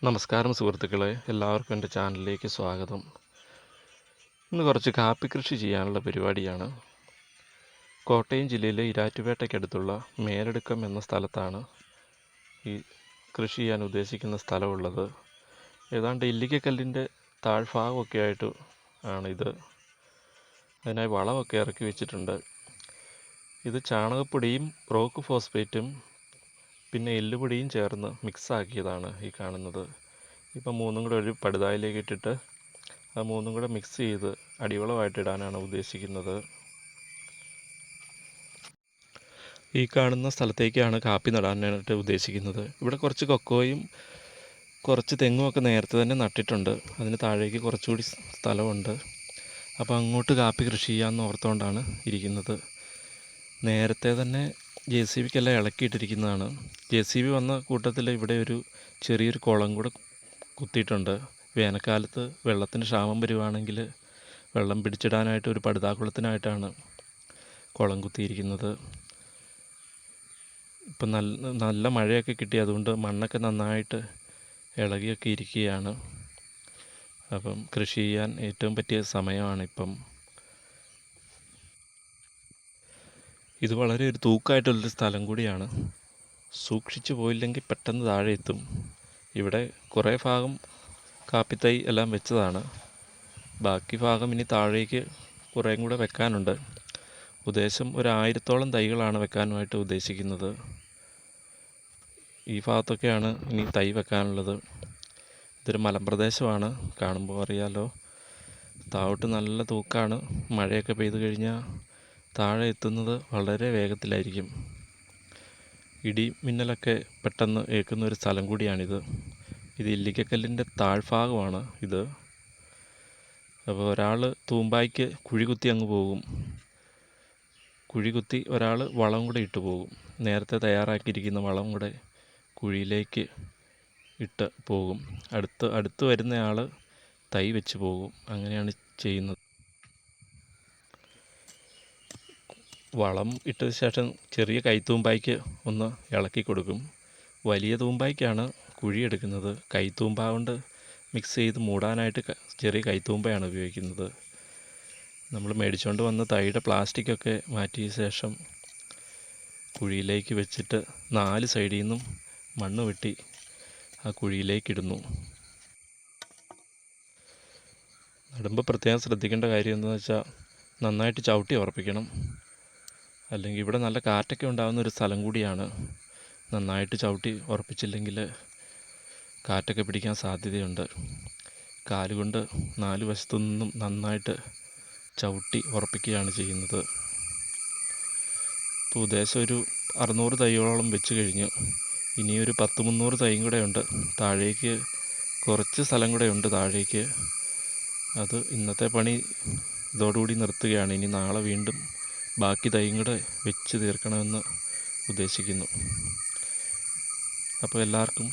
നമസ്കാരം സുഹൃത്തുക്കളെ, എല്ലാവർക്കും എൻ്റെ ചാനലിലേക്ക് സ്വാഗതം. ഇന്ന് കുറച്ച് കാപ്പി കൃഷി ചെയ്യാനുള്ള പരിപാടിയാണ്. കോട്ടയം ജില്ലയിലെ ഇരാറ്റുപേട്ടയ്ക്കടുത്തുള്ള മേലെടുക്കം എന്ന സ്ഥലത്താണ് ഈ കൃഷി ചെയ്യാൻ ഉദ്ദേശിക്കുന്ന സ്ഥലമുള്ളത്. ഏതാണ്ട് ഇല്ലിക്കക്കല്ലിൻ്റെ താഴ്ഭാഗമൊക്കെ ആയിട്ട് ആണിത്. അതിനായി വളമൊക്കെ ഇറക്കി വെച്ചിട്ടുണ്ട്. ഇത് ചാണകപ്പൊടിയും റോക്ക് ഫോസ്ഫേറ്റും പിന്നെ എല്ലുപൊടിയും ചേർന്ന് മിക്സാക്കിയതാണ് ഈ കാണുന്നത്. ഇപ്പം മൂന്നും കൂടെ ഒരു പടുതായിലേക്ക് ഇട്ടിട്ട് ആ മൂന്നും കൂടെ മിക്സ് ചെയ്ത് അടിവളമായിട്ട് ഇടാനാണ് ഉദ്ദേശിക്കുന്നത്. ഈ കാണുന്ന സ്ഥലത്തേക്കാണ് കാപ്പി നടാനായിട്ട് ഉദ്ദേശിക്കുന്നത്. ഇവിടെ കുറച്ച് കൊക്കോയും കുറച്ച് തെങ്ങുമൊക്കെ നേരത്തെ തന്നെ നട്ടിട്ടുണ്ട്. അതിന് താഴേക്ക് കുറച്ചുകൂടി സ്ഥലമുണ്ട്. അപ്പോൾ അങ്ങോട്ട് കാപ്പി കൃഷി ചെയ്യാമെന്ന് ഓർത്തുകൊണ്ടാണ് ഇരിക്കുന്നത്. നേരത്തെ തന്നെ JCBക്ക് എല്ലാം ഇളക്കിയിട്ടിരിക്കുന്നതാണ്. JCB വന്ന കൂട്ടത്തിൽ ഇവിടെ ഒരു ചെറിയൊരു കുളം കൂടെ കുത്തിയിട്ടുണ്ട്. വേനൽക്കാലത്ത് വെള്ളത്തിന് ക്ഷാമം വരുവാണെങ്കിൽ വെള്ളം പിടിച്ചിടാനായിട്ട് ഒരു പടുതാക്കുളത്തിനായിട്ടാണ് കുളം കുത്തിയിരിക്കുന്നത്. ഇപ്പം നല്ല മഴയൊക്കെ കിട്ടി, അതുകൊണ്ട് മണ്ണൊക്കെ നന്നായിട്ട് ഇളകിയൊക്കെ ഇരിക്കുകയാണ്. അപ്പം കൃഷി ചെയ്യാൻ ഏറ്റവും പറ്റിയ സമയമാണിപ്പം. ഇത് വളരെ ഒരു തൂക്കമായിട്ടുള്ളൊരു സ്ഥലം കൂടിയാണ്. സൂക്ഷിച്ചു പോയില്ലെങ്കിൽ പെട്ടെന്ന് താഴെ എത്തും. ഇവിടെ കുറേ ഭാഗം കാപ്പിത്തൈ എല്ലാം വെച്ചതാണ്. ബാക്കി ഭാഗം ഇനി താഴേക്ക് കുറേയും കൂടെ വെക്കാനുണ്ട്. ഉദ്ദേശം 1000-ഓളം തൈകളാണ് വെക്കാനുമായിട്ട് ഉദ്ദേശിക്കുന്നത്. ഈ ഭാഗത്തൊക്കെയാണ് ഇനി തൈ വെക്കാനുള്ളത്. ഇതൊരു മലമ്പ്രദേശമാണ്, കാണുമ്പോൾ അറിയാലോ. താഴോട്ട് നല്ല തൂക്കാണ്. മഴയൊക്കെ പെയ്തു കഴിഞ്ഞാൽ താഴെ എത്തുന്നത് വളരെ വേഗത്തിലായിരിക്കും. ഇടി മിന്നലൊക്കെ പെട്ടെന്ന് ഏൽക്കുന്ന ഒരു സ്ഥലം കൂടിയാണിത്. ഇത് ഇല്ലിക്കക്കല്ലിൻ്റെ താഴ്ഭാഗമാണ് ഇത്. അപ്പോൾ ഒരാൾ തൂമ്പായ്ക്ക് കുഴി കുത്തി അങ്ങ് പോകും. കുഴി കുത്തി ഒരാൾ വളം കൂടെ ഇട്ട് പോകും. നേരത്തെ തയ്യാറാക്കിയിരിക്കുന്ന വളം കൂടെ കുഴിയിലേക്ക് ഇട്ട് പോകും. അടുത്ത് വരുന്നയാൾ തൈ വെച്ച് പോകും. അങ്ങനെയാണ് ചെയ്യുന്നത്. വളം ഇട്ടതിന് ശേഷം ചെറിയ കൈത്തൂമ്പായ്ക്ക് ഒന്ന് ഇളക്കി കൊടുക്കും. വലിയ തൂമ്പായ്ക്കാണ് കുഴിയെടുക്കുന്നത്. കൈത്തൂമ്പ കൊണ്ട് മിക്സ് ചെയ്ത് മൂടാനായിട്ട് ചെറിയ കൈത്തൂമ്പയാണ് ഉപയോഗിക്കുന്നത്. നമ്മൾ മേടിച്ചുകൊണ്ട് വന്ന തൈയുടെ പ്ലാസ്റ്റിക്കൊക്കെ മാറ്റിയ ശേഷം കുഴിയിലേക്ക് വെച്ചിട്ട് 4 സൈഡിൽ നിന്നും മണ്ണ് വെട്ടി ആ കുഴിയിലേക്കിടുന്നു. നടുമ്പോൾ പ്രത്യേകം ശ്രദ്ധിക്കേണ്ട കാര്യം എന്താണെന്ന് വെച്ചാൽ നന്നായിട്ട് ചവിട്ടി ഉറപ്പിക്കണം. അല്ലെങ്കിൽ ഇവിടെ നല്ല കാറ്റൊക്കെ ഉണ്ടാകുന്ന ഒരു സ്ഥലം കൂടിയാണ്. നന്നായിട്ട് ചവിട്ടി ഉറപ്പിച്ചില്ലെങ്കിൽ കാറ്റൊക്കെ പിടിക്കാൻ സാധ്യതയുണ്ട്. കാലുകൊണ്ട് 4 വശത്തു നിന്നും നന്നായിട്ട് ചവിട്ടി ഉറപ്പിക്കുകയാണ് ചെയ്യുന്നത്. ഇപ്പോൾ ഉദ്ദേശം ഒരു 600 തൈകളോളം വെച്ച് കഴിഞ്ഞു. ഇനിയൊരു 100-300 തൈയും കൂടെ ഉണ്ട്. താഴേക്ക് കുറച്ച് സ്ഥലം കൂടെ ഉണ്ട് താഴേക്ക്. അത് ഇന്നത്തെ പണി ഇതോടുകൂടി നിർത്തുകയാണ്. ഇനി നാളെ വീണ്ടും ബാക്കി തൈയും കൂടെ വെച്ച് തീർക്കണമെന്ന് ഉദ്ദേശിക്കുന്നു. അപ്പോൾ എല്ലാവർക്കും